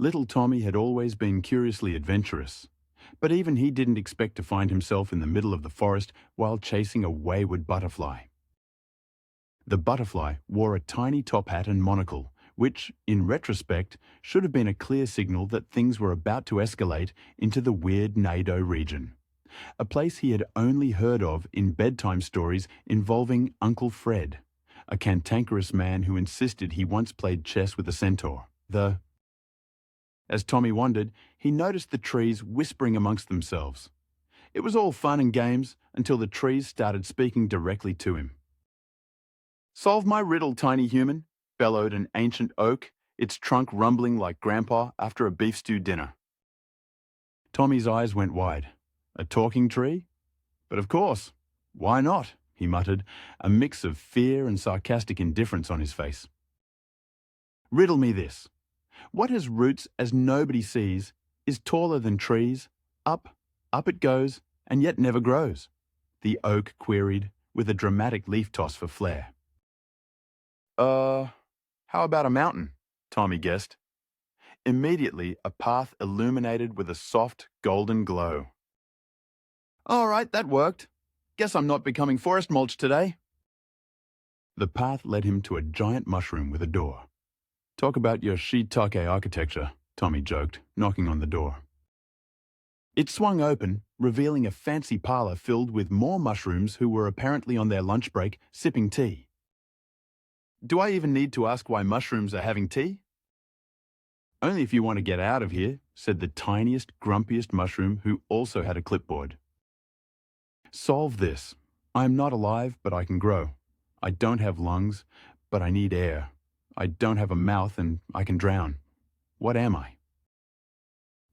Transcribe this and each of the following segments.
Little Tommy had always been curiously adventurous, but even he didn't expect to find himself in the middle of the forest while chasing a wayward butterfly. The butterfly wore a tiny top hat and monocle, which, in retrospect, should have been a clear signal that things were about to escalate into the weird Nado region, a place he had only heard of in bedtime stories involving Uncle Fred, a cantankerous man who insisted he once played chess with a centaur. As Tommy wondered, he noticed the trees whispering amongst themselves. It was all fun and games until the trees started speaking directly to him. "Solve my riddle, tiny human," bellowed an ancient oak, its trunk rumbling like Grandpa after a beef stew dinner. Tommy's eyes went wide. A talking tree? But of course, why not? He muttered, a mix of fear and sarcastic indifference on his face. "Riddle me this. What has roots as nobody sees, is taller than trees, up it goes, and yet never grows?" the oak queried, with a dramatic leaf toss for flair. How about a mountain?" Tommy guessed. Immediately, a path illuminated with a soft, golden glow. "All right, that worked. Guess I'm not becoming forest mulch today." The path led him to a giant mushroom with a door. "Talk about your shiitake architecture," Tommy joked, knocking on the door. It swung open, revealing a fancy parlor filled with more mushrooms who were apparently on their lunch break, sipping tea. "Do I even need to ask why mushrooms are having tea?" "Only if you want to get out of here," said the tiniest, grumpiest mushroom who also had a clipboard. "Solve this. I am not alive, but I can grow. I don't have lungs, but I need air. I don't have a mouth and I can drown. What am I?"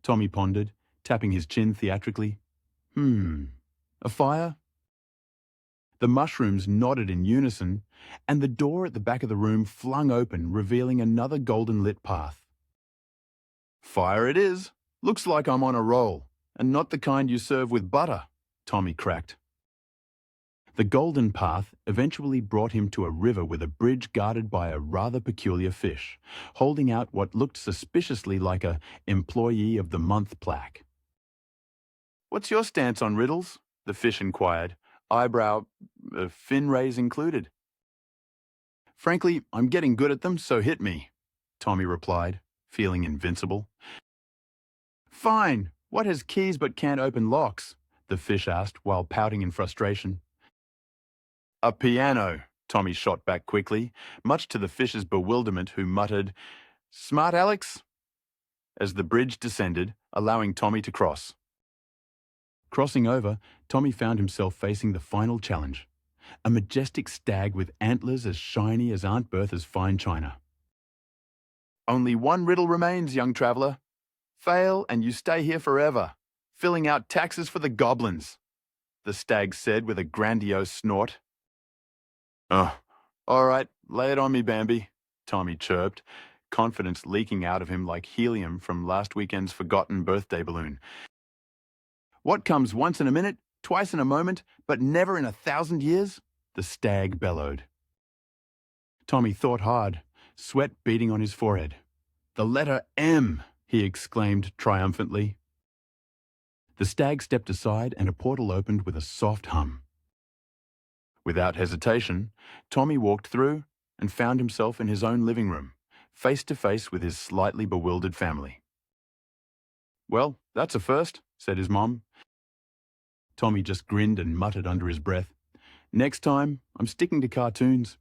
Tommy pondered, tapping his chin theatrically. A fire? The mushrooms nodded in unison, and the door at the back of the room flung open, revealing another golden-lit path. "Fire it is. Looks like I'm on a roll, and not the kind you serve with butter," Tommy cracked. The golden path eventually brought him to a river with a bridge guarded by a rather peculiar fish, holding out what looked suspiciously like a Employee of the Month plaque. "What's your stance on riddles?" the fish inquired, fin rays included. "Frankly, I'm getting good at them, so hit me," Tommy replied, feeling invincible. "Fine. What has keys but can't open locks?" the fish asked while pouting in frustration. "A piano," Tommy shot back quickly, much to the fish's bewilderment, who muttered, "Smart Alex?" as the bridge descended, allowing Tommy to cross. Crossing over, Tommy found himself facing the final challenge, a majestic stag with antlers as shiny as Aunt Bertha's fine china. "Only one riddle remains, young traveller. Fail and you stay here forever, filling out taxes for the goblins," the stag said with a grandiose snort. All right, lay it on me, Bambi," Tommy chirped, confidence leaking out of him like helium from last weekend's forgotten birthday balloon. "What comes once in a minute, twice in a moment, but never in 1,000 years?" the stag bellowed. Tommy thought hard, sweat beading on his forehead. "The letter M," he exclaimed triumphantly. The stag stepped aside and a portal opened with a soft hum. Without hesitation, Tommy walked through and found himself in his own living room, face to face with his slightly bewildered family. "Well, that's a first," said his mom. Tommy just grinned and muttered under his breath, "Next time, I'm sticking to cartoons."